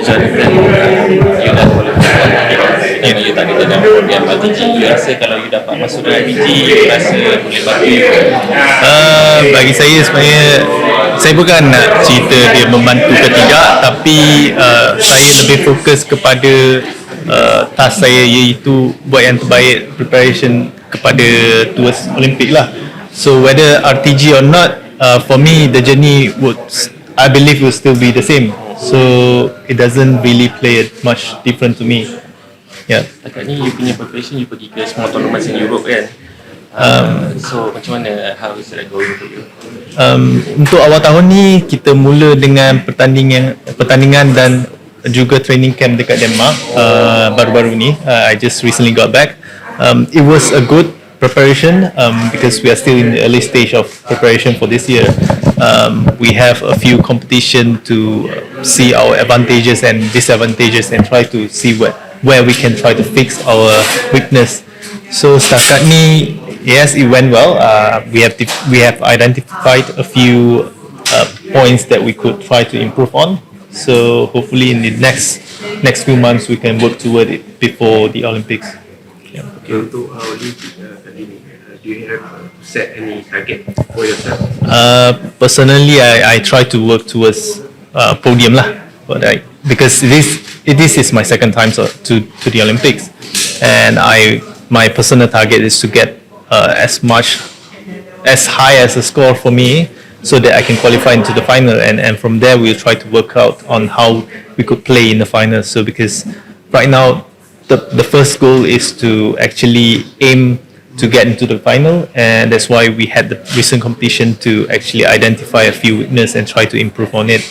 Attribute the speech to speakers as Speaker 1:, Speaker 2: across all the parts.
Speaker 1: John, you dah qualify dan you tak ada dalam program LTG, you rasa kalau you dapat masuk dalam LTG, you rasa boleh bantu you?
Speaker 2: Bagi saya sebenarnya, saya bukan nak cerita dia membantu ke tidak, tapi saya lebih fokus kepada task saya, iaitu buat yang terbaik preparation kepada tours Olimpik lah. So whether RTG or not, for me the journey would, I believe, will still be the same. So it doesn't really play much different to me. Yeah.
Speaker 1: Setakat ni you punya preparation, you pergi ke semua tournaments in Europe kan? So macam mana, how is that going for you?
Speaker 2: Untuk awal tahun ni kita mula dengan pertandingan dan juga training camp dekat Denmark baru-baru ni. I just recently got back. It was a good preparation because we are still in the early stage of preparation for this year. We have a few competition to see our advantages and disadvantages and try to see where we can try to fix our weakness. So setakat ni, yes, it went well. We have identified a few points that we could try to improve on. So hopefully in the next few months we can work toward it before the Olympics.
Speaker 3: Yeah. Okay, untuk Olympic kali ni, do you have set any target for yourself?
Speaker 2: Personally, I try to work towards podium lah, because this is my second time to the Olympics, and my personal target is to get as high as a score for me, so that I can qualify into the final, and from there we'll try to work out on how we could play in the final. So because right now the first goal is to actually aim to get into the final, and that's why we had the recent competition to actually identify a few weaknesses and try to improve on it.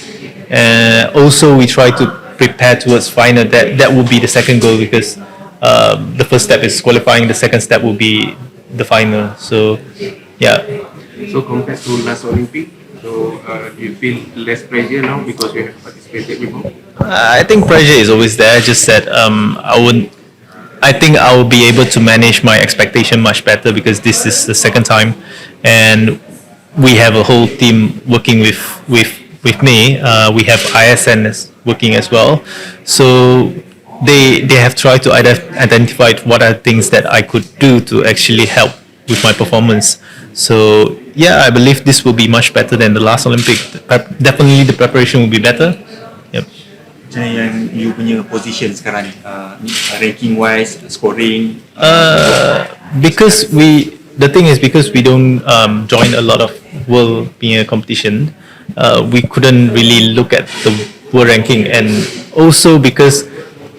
Speaker 2: Also we try to prepare towards final. That will be the second goal, because the first step is qualifying, the second step will be the final. So yeah.
Speaker 3: So compared to last Olympic, so do you feel less pressure now because you have participated before?
Speaker 2: I think pressure is always there. Just that I think I will be able to manage my expectation much better, because this is the second time, and we have a whole team working with me. We have ISN working as well, so they have tried to identify what are things that I could do to actually help with my performance. So yeah, I believe this will be much better than the last Olympic. Definitely the preparation will be better. Yep.
Speaker 4: Macam yang you punya position sekarang, ranking wise, scoring?
Speaker 2: Because the thing is, because we don't join a lot of world punya competition, we couldn't really look at the world ranking, and also because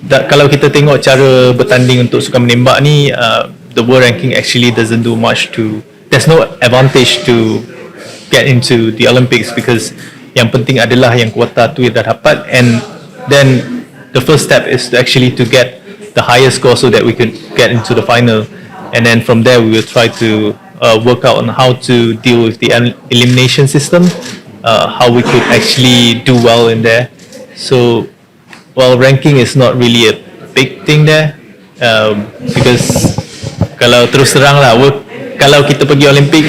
Speaker 2: kalau kita tengok cara bertanding untuk sukan menembak ni, the world ranking actually doesn't do much to. There's no advantage to get into the Olympics, because yang penting adalah yang kuota tu dah dapat, and then the first step is actually to get the highest score so that we could get into the final, and then from there we will try to work out on how to deal with the elimination system, how we could actually do well in there. So well, ranking is not really a big thing there, because kalau terus terang lah, kalau kita pergi Olympic,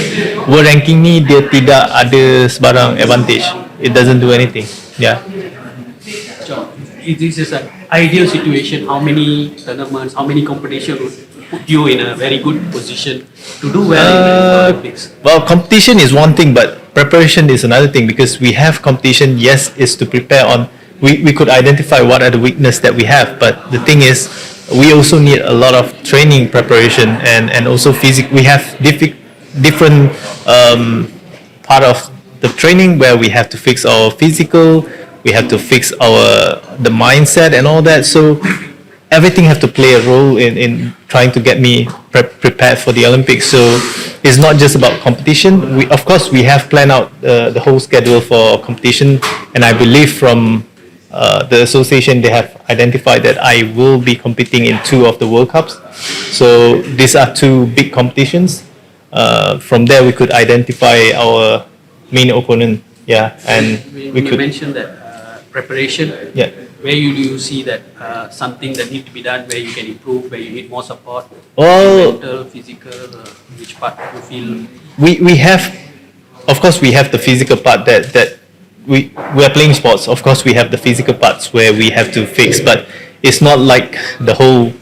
Speaker 2: world ranking ni dia tidak ada sebarang advantage. It doesn't do anything. Yeah.
Speaker 5: John, if this is an ideal situation, how many tournaments, how many competitions would put you in a very good position to do well in the Olympics?
Speaker 2: Well, competition is one thing, but preparation is another thing, because we have competition, yes, is to prepare on. We could identify what are the weaknesses that we have, but the thing is, we also need a lot of training preparation, and also we have different part of the training where we have to fix our physical, we have to fix the mindset and all that. So everything have to play a role in trying to get me prepared for the Olympics. So it's not just about competition. Of course we have planned out the whole schedule for competition, and I believe from the association, they have identified that I will be competing in 2 of the World Cups. So these are 2 big competitions. From there, we could identify our main opponent. Yeah, and we could
Speaker 5: mention that preparation.
Speaker 2: Yeah.
Speaker 5: Where do you see that something that needs to be done, where you can improve, where you need more support?
Speaker 2: Well,
Speaker 5: mental, physical, which part you feel?
Speaker 2: We have, of course, we have the physical part that we are playing sports. Of course, we have the physical parts where we have to fix, but it's not like the whole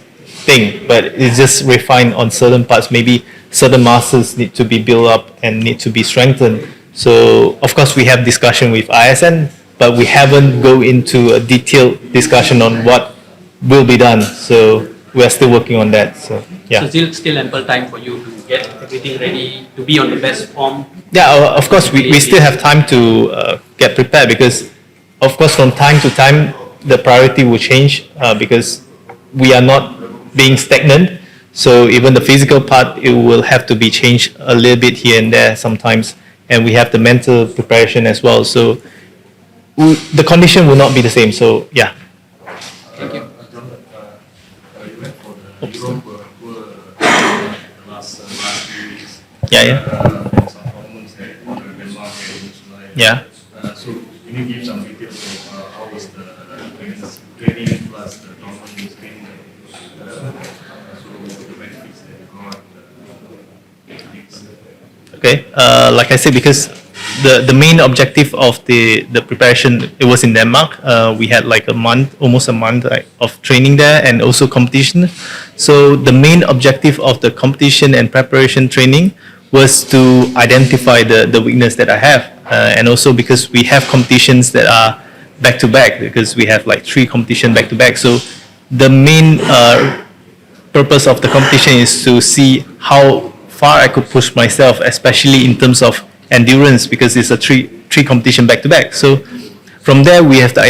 Speaker 2: thing. But it's just refined on certain parts. Maybe certain muscles need to be built up and need to be strengthened. So of course, we have discussion with ISN, but we haven't go into a detailed discussion on what will be done. So we are still working on that. So yeah.
Speaker 5: So still ample time for you to get everything ready to be on the best form.
Speaker 2: Yeah, of course, we still have time to get prepared, because, of course, from time to time, the priority will change because we are not being stagnant. So even the physical part, it will have to be changed a little bit here and there sometimes. And we have the mental preparation as well. So the condition will not be the same. So yeah.
Speaker 5: Thank you.
Speaker 2: Yeah. Yeah.
Speaker 6: So can you give some details of how was the training plus the tournament training? So the benefits that you got.
Speaker 2: Okay. Like I said, because the main objective of the preparation, it was in Denmark. We had like almost a month of training there, and also competition. So the main objective of the competition and preparation training was to identify the weakness that I have, and also because we have competitions that are back to back, because we have like 3 competitions back to back. So the main purpose of the competition is to see how far I could push myself, especially in terms of endurance, because it's a three competition back to back. So from there, we have to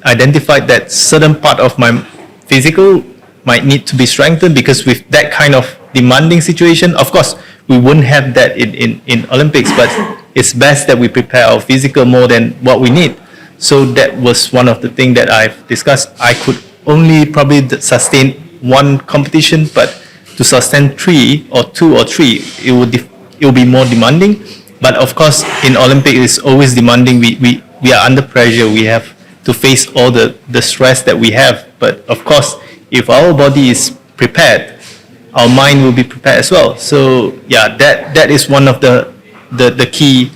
Speaker 2: identify that certain part of my physical might need to be strengthened, because with that kind of demanding situation, of course, we wouldn't have that in Olympics, but it's best that we prepare our physical more than what we need. So that was one of the things that I've discussed. I could only probably sustain 1 competition, but to sustain 3 or 2 or 3, it will be more demanding. But of course, in Olympics, it's always demanding. We are under pressure. We have to face all the stress that we have. But of course, if our body is prepared, our mind will be prepared as well. So yeah, that is one of the key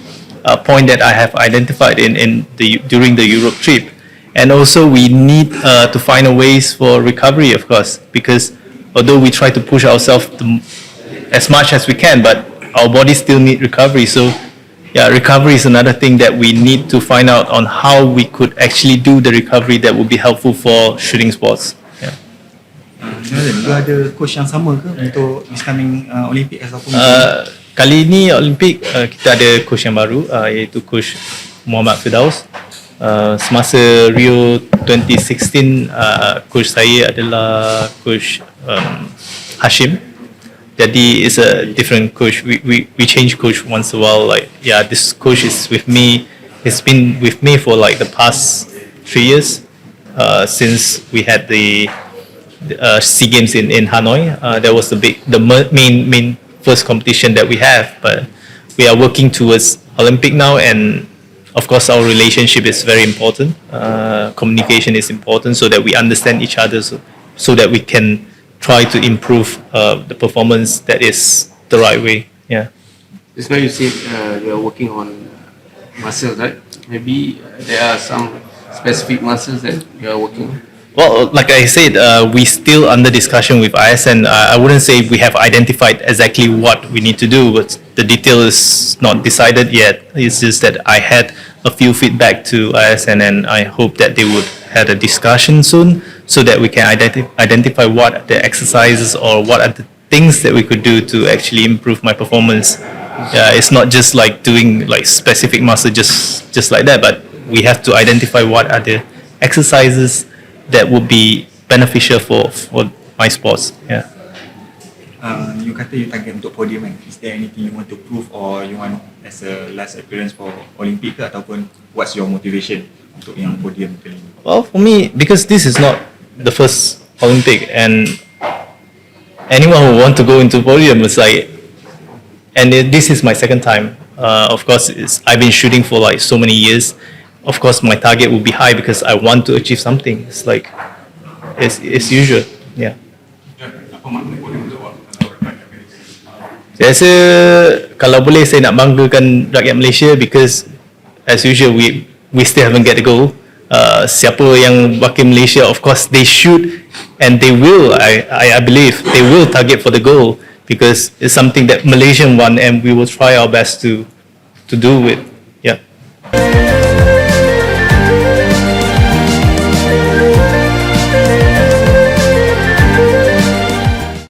Speaker 2: point that I have identified during the Europe trip. And also, we need to find a ways for recovery, of course, because although we try to push ourselves as much as we can, but our body still need recovery. So yeah, recovery is another thing that we need to find out on how we could actually do the recovery that would be helpful for shooting sports. Yeah.
Speaker 4: You ada coach yang sama ke untuk this coming Olympic ataupun?
Speaker 2: Kali ini Olimpik kita ada coach yang baru, iaitu coach Muhammad Firdaus. Semasa Rio 2016, coach saya adalah coach Hashim. Jadi it's a different coach. We change coach once a while. Like yeah, this coach is with me. It's been with me for like the past 3 years since we had the SEA Games in Hanoi. That was the main first competition that we have. But we are working towards Olympic now, and of course our relationship is very important. Communication is important so that we understand each other, so that we can try to improve the performance that is the right way. Yeah.
Speaker 3: Just now you said you are working on muscles, right? Maybe there are some specific muscles that you are working on.
Speaker 2: Well, like I said, we still under discussion with ISN. I wouldn't say we have identified exactly what we need to do, but the detail is not decided yet. It's just that I had a few feedback to ISN, and I hope that they would have a discussion soon, so that we can identify what the exercises or what are the things that we could do to actually improve my performance. Yeah, it's not just like doing like specific muscle just like that, but we have to identify what are the exercises that would be beneficial for my sports. Yeah.
Speaker 4: You kata you target untuk podium kan? Is there anything you want to prove, or you want as a last appearance for Olympic ke, ataupun what's your motivation untuk yang podium kali ini?
Speaker 2: Well, for me, because this is not the first Olympic, and anyone who want to go into podium is like, and this is my second time. Of course, I've been shooting for like so many years. Of course, my target will be high because I want to achieve something. It's like, it's usual. Yeah. Saya rasa kalau boleh saya nak banggakan rakyat Malaysia, because as usual we still haven't get the goal. Siapa yang wakil Malaysia, of course they should and they will. I believe they will target for the goal because it's something that Malaysian want, and we will try our best to do it.